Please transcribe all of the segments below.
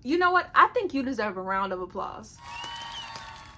You know what? I think you deserve a round of applause.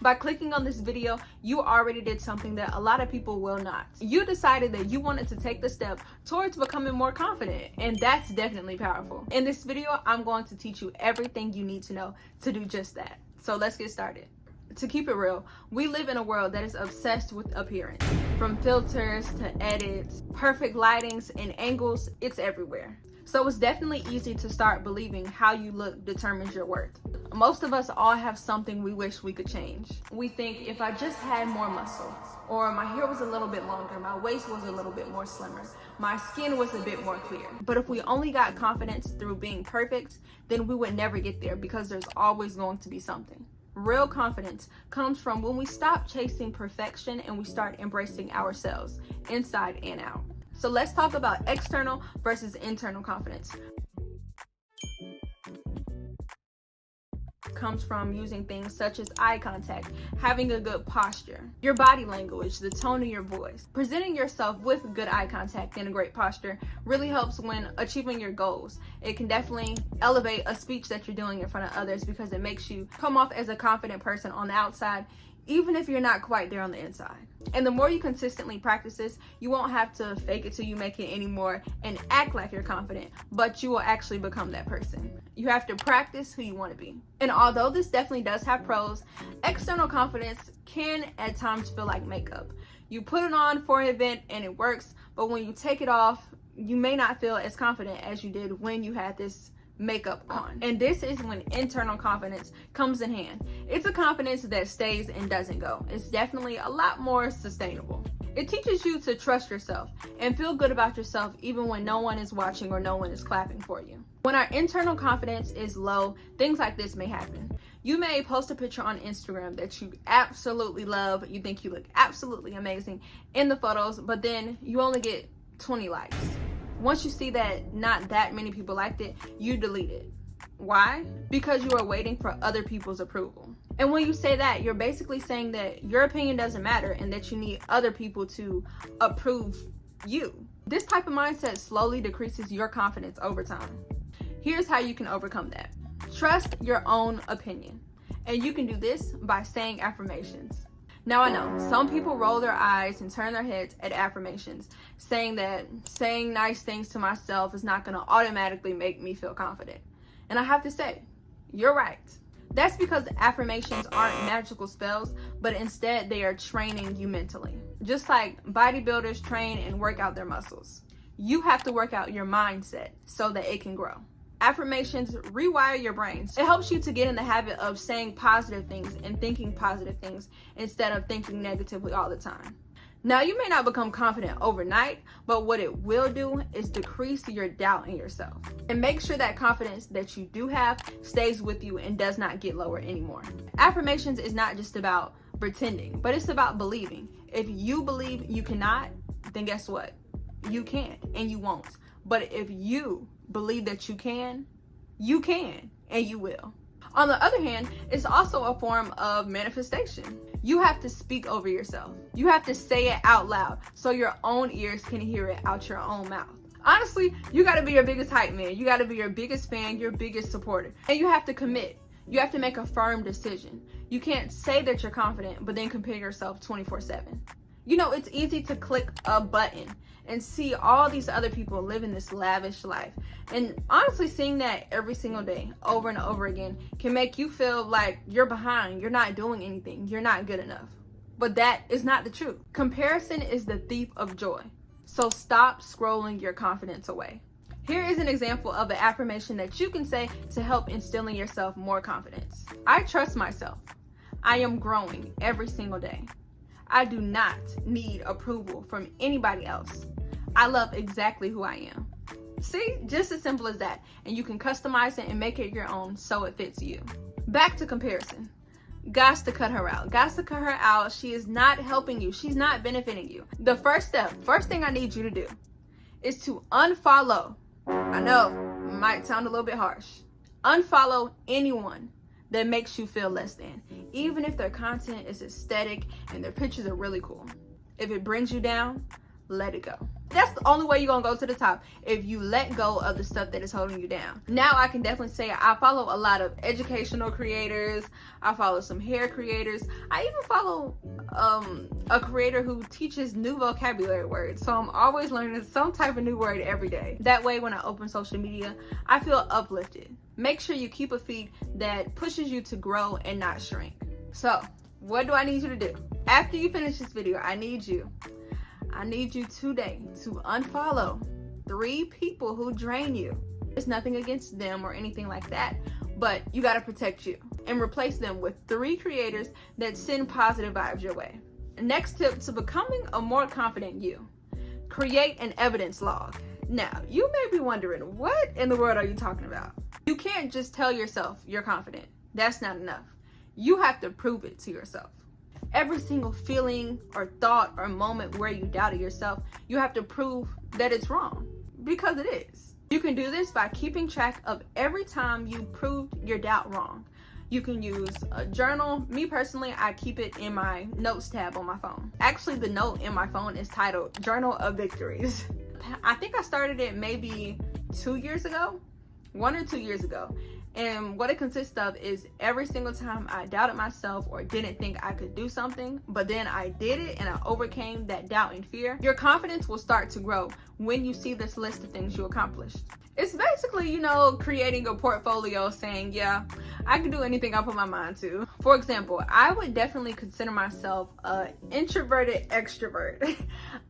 By clicking on this video, you already did something that a lot of people will not. You decided that you wanted to take the step towards becoming more confident, and that's definitely powerful. In this video, I'm going to teach you everything you need to know to do just that. So let's get started. To keep it real, we live in a world that is obsessed with appearance. From filters to edits, perfect lightings and angles, it's everywhere. So it's definitely easy to start believing how you look determines your worth. Most of us all have something we wish we could change. We think, if I just had more muscle, or my hair was a little bit longer, my waist was a little bit more slimmer, my skin was a bit more clear. But if we only got confidence through being perfect, then we would never get there because there's always going to be something. Real confidence comes from when we stop chasing perfection and we start embracing ourselves, inside and out. So let's talk about external versus internal confidence. Comes from using things such as eye contact, having a good posture, your body language, the tone of your voice. Presenting yourself with good eye contact and a great posture really helps when achieving your goals. It can definitely elevate a speech that you're doing in front of others because it makes you come off as a confident person on the outside, even if you're not quite there on the inside. And the more you consistently practice this, you won't have to fake it till you make it anymore and act like you're confident, but you will actually become that person. You have to practice who you want to be. And although this definitely does have pros, external confidence can at times feel like makeup. You put it on for an event and it works, but when you take it off, you may not feel as confident as you did when you had this makeup on. And this is when internal confidence comes in hand. It's a confidence that stays and doesn't go. It's definitely a lot more sustainable. It teaches you to trust yourself and feel good about yourself even when no one is watching or no one is clapping for you. When our internal confidence is low, things like this may happen. You may post a picture on Instagram that you absolutely love, you think you look absolutely amazing in the photos, but then you only get 20 likes. Once you see that not that many people liked it, you delete it. Why? Because you are waiting for other people's approval. And when you say that, you're basically saying that your opinion doesn't matter and that you need other people to approve you. This type of mindset slowly decreases your confidence over time. Here's how you can overcome that. Trust your own opinion. And you can do this by saying affirmations. Now I know, some people roll their eyes and turn their heads at affirmations, saying that saying nice things to myself is not going to automatically make me feel confident. And I have to say, you're right. That's because affirmations aren't magical spells, but instead they are training you mentally. Just like bodybuilders train and work out their muscles. You have to work out your mindset so that it can grow. Affirmations rewire your brain. It helps you to get in the habit of saying positive things and thinking positive things instead of thinking negatively all the time. Now, you may not become confident overnight, but what it will do is decrease your doubt in yourself and make sure that confidence that you do have stays with you and does not get lower anymore. Affirmations is not just about pretending, but it's about believing. If you believe you cannot, then guess what? You can't and you won't. But if you believe that you can and you will. On the other hand, it's also a form of manifestation. You have to speak over yourself. You have to say it out loud so your own ears can hear it out your own mouth. Honestly, you got to be your biggest hype man. You got to be your biggest fan, your biggest supporter. And you have to commit. You have to make a firm decision. You can't say that you're confident, but then compare yourself 24/7. You know, it's easy to click a button and see all these other people living this lavish life. And honestly, seeing that every single day, over and over again, can make you feel like you're behind, you're not doing anything, you're not good enough. But that is not the truth. Comparison is the thief of joy. So stop scrolling your confidence away. Here is an example of an affirmation that you can say to help instill in yourself more confidence. I trust myself. I am growing every single day. I do not need approval from anybody else. I love exactly who I am. See, just as simple as that. And you can customize it and make it your own so it fits you. Back to comparison. Gots to cut her out. Gots to cut her out. She is not helping you. She's not benefiting you. The first thing I need you to do is to unfollow. I know, might sound a little bit harsh. Unfollow anyone that makes you feel less than, even if their content is aesthetic and their pictures are really cool. If it brings you down, let it go. That's the only way you're gonna go to the top, if you let go of the stuff that is holding you down. Now I can definitely say I follow a lot of educational creators. I follow some hair creators. I even follow a creator who teaches new vocabulary words. So I'm always learning some type of new word every day. That way when I open social media, I feel uplifted. Make sure you keep a feed that pushes you to grow and not shrink. So what do I need you to do? After you finish this video, I need you today to unfollow 3 people who drain you. It's nothing against them or anything like that, but you got to protect you and replace them with 3 creators that send positive vibes your way. Next tip to becoming a more confident you: create an evidence log. Now, you may be wondering, what in the world are you talking about? You can't just tell yourself you're confident. That's not enough. You have to prove it to yourself. Every single feeling or thought or moment where you doubted yourself, you have to prove that it's wrong, because it is. You can do this by keeping track of every time you proved your doubt wrong. You can use a journal. Me personally, I keep it in my notes tab on my phone. Actually, the note in my phone is titled Journal of Victories. I think I started it maybe 2 years ago, 1 or 2 years ago. And what it consists of is every single time I doubted myself or didn't think I could do something, but then I did it and I overcame that doubt and fear, your confidence will start to grow when you see this list of things you accomplished. It's basically, creating a portfolio saying, yeah, I can do anything I put my mind to. For example, I would definitely consider myself an introverted extrovert.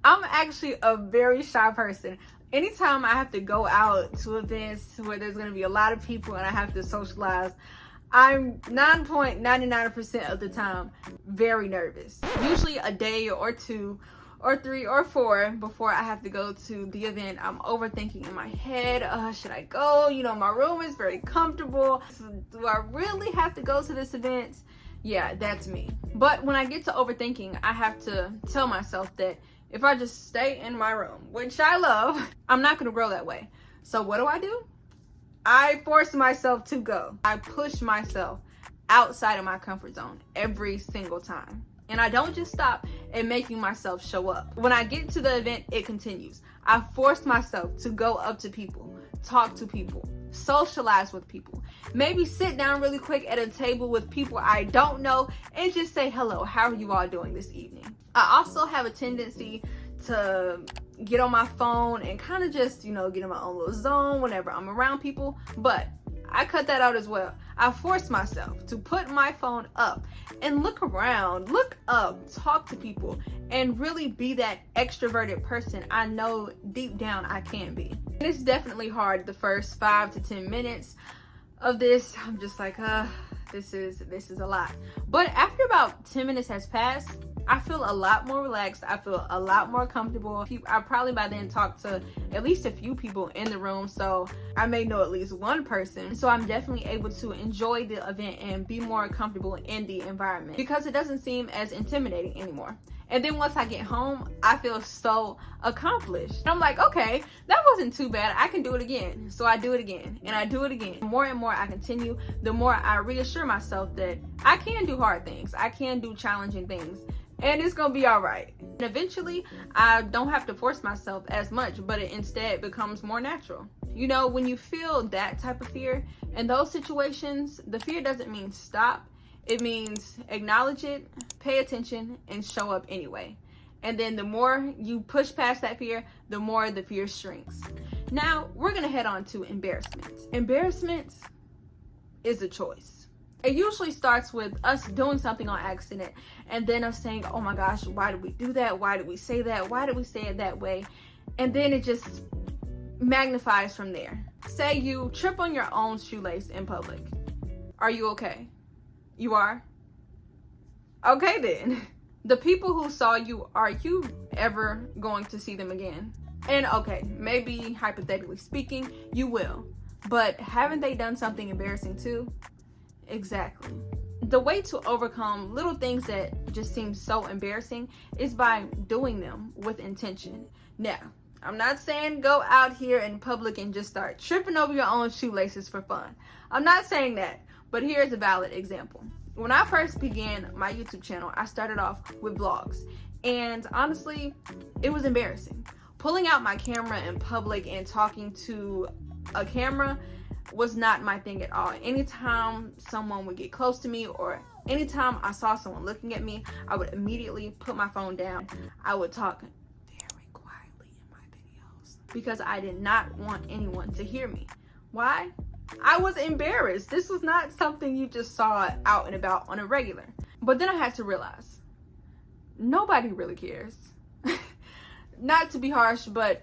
I'm actually a very shy person. Anytime I have to go out to events where there's going to be a lot of people and I have to socialize, I'm 9.99% of the time very nervous. Usually a day or 2 or 3 or 4 before I have to go to the event, I'm overthinking in my head, should I go? My room is very comfortable. Do I really have to go to this event? Yeah, that's me. But when I get to overthinking, I have to tell myself that if I just stay in my room, which I love, I'm not going to grow that way. So what do? I force myself to go. I push myself outside of my comfort zone every single time. And I don't just stop at making myself show up. When I get to the event, it continues. I force myself to go up to people, talk to people, socialize with people, maybe sit down really quick at a table with people I don't know and just say, hello, how are you all doing this evening? I also have a tendency to get on my phone and kind of just, get in my own little zone whenever I'm around people, but I cut that out as well. I force myself to put my phone up and look around, look up, talk to people, and really be that extroverted person I know deep down I can be. And it's definitely hard the first 5 to 10 minutes of this. I'm just like, this is a lot. But after about 10 minutes has passed, I feel a lot more relaxed. I feel a lot more comfortable. I probably by then talked to at least a few people in the room, so I may know at least one person. So I'm definitely able to enjoy the event and be more comfortable in the environment because it doesn't seem as intimidating anymore. And then once I get home, I feel so accomplished. And I'm like, okay, that wasn't too bad. I can do it again. So I do it again and I do it again. The more and more I continue, the more I reassure myself that I can do hard things. I can do challenging things. And it's gonna be all right. And eventually, I don't have to force myself as much, but it instead becomes more natural. When you feel that type of fear in those situations, the fear doesn't mean stop. It means acknowledge it, pay attention, and show up anyway. And then the more you push past that fear, the more the fear shrinks. Now, we're gonna head on to embarrassment. Embarrassment is a choice. It usually starts with us doing something on accident and then us saying, oh my gosh, why did we do that? Why did we say that? Why did we say it that way? And then it just magnifies from there. Say you trip on your own shoelace in public. Are you okay? You are? Okay then. The people who saw you, are you ever going to see them again? And okay, maybe hypothetically speaking, you will. But haven't they done something embarrassing too? Exactly. The way to overcome little things that just seem so embarrassing is by doing them with intention. Now, I'm not saying go out here in public and just start tripping over your own shoelaces for fun. I'm not saying that, but here's a valid example. When I first began my YouTube channel, I started off with vlogs. And honestly, it was embarrassing. Pulling out my camera in public and talking to a camera was not my thing at all. Anytime someone would get close to me or anytime I saw someone looking at me, I would immediately put my phone down. I would talk very quietly in my videos because I did not want anyone to hear me. Why? I was embarrassed. This was not something you just saw out and about on a regular. But then I had to realize, nobody really cares. Not to be harsh, but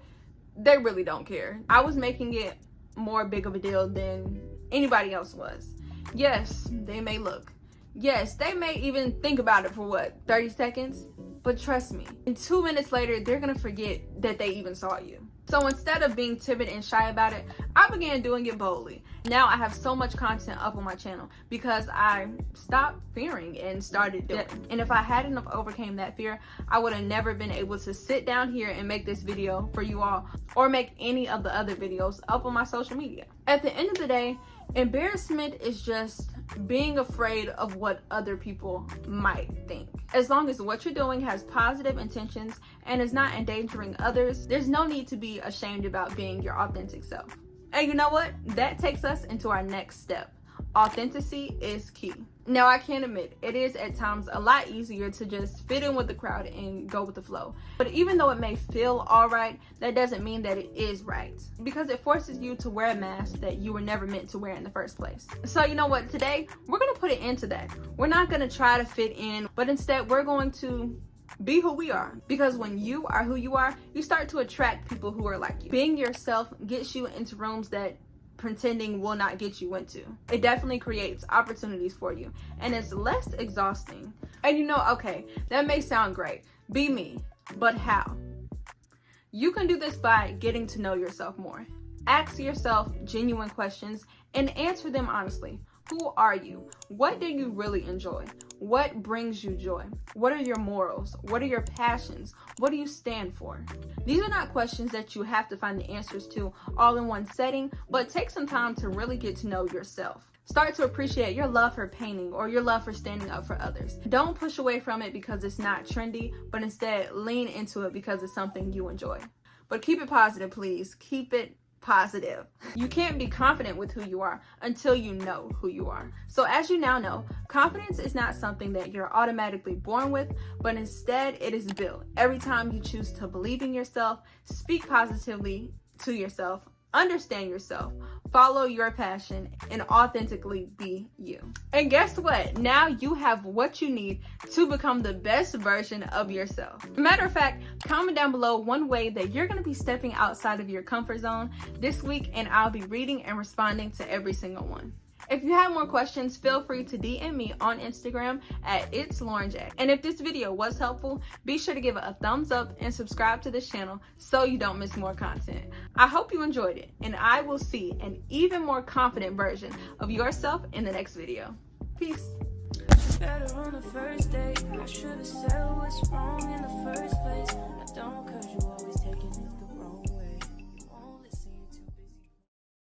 they really don't care. I was making it more big of a deal than anybody else was. Yes, they may look. Yes, they may even think about it for what, 30 seconds? But trust me, in 2 minutes later, they're gonna forget that they even saw you. So instead of being timid and shy about it, I began doing it boldly. Now I have so much content up on my channel because I stopped fearing and started doing it. And if I hadn't have overcame that fear, I would have never been able to sit down here and make this video for you all or make any of the other videos up on my social media. At the end of the day, embarrassment is just being afraid of what other people might think. As long as what you're doing has positive intentions and is not endangering others, there's no need to be ashamed about being your authentic self. And you know what? That takes us into our next step. Authenticity is key. Now, I can admit, it is at times a lot easier to just fit in with the crowd and go with the flow. But even though it may feel all right, that doesn't mean that it is right, because it forces you to wear a mask that you were never meant to wear in the first place. So you know what? Today, we're going to put an end to that. We're not going to try to fit in, but instead we're going to be who we are, because when you are who you are, you start to attract people who are like you. Being yourself gets you into rooms that pretending will not get you into. It definitely creates opportunities for you, and it's less exhausting. And you know, okay, that may sound great. Be me, but how? You can do this by getting to know yourself more. Ask yourself genuine questions and answer them honestly. Who are you? What do you really enjoy? What brings you joy? What are your morals? What are your passions? What do you stand for? These are not questions that you have to find the answers to all in one setting, but take some time to really get to know yourself. Start to appreciate your love for painting or your love for standing up for others. Don't push away from it because it's not trendy, but instead lean into it because it's something you enjoy. But keep it positive, please. Keep it positive. You can't be confident with who you are until you know who you are. So as you now know, confidence is not something that you're automatically born with, but instead it is built every time you choose to believe in yourself, speak positively to yourself, understand yourself, follow your passion, and authentically be you. And guess what? Now you have what you need to become the best version of yourself. Matter of fact, comment down below one way that you're going to be stepping outside of your comfort zone this week, and I'll be reading and responding to every single one. If you have more questions, feel free to DM me on Instagram at @itslaurenjack. And if this video was helpful, be sure to give it a thumbs up and subscribe to this channel so you don't miss more content. I hope you enjoyed it, and I will see an even more confident version of yourself in the next video. Peace. Better on the first date. I should have said what's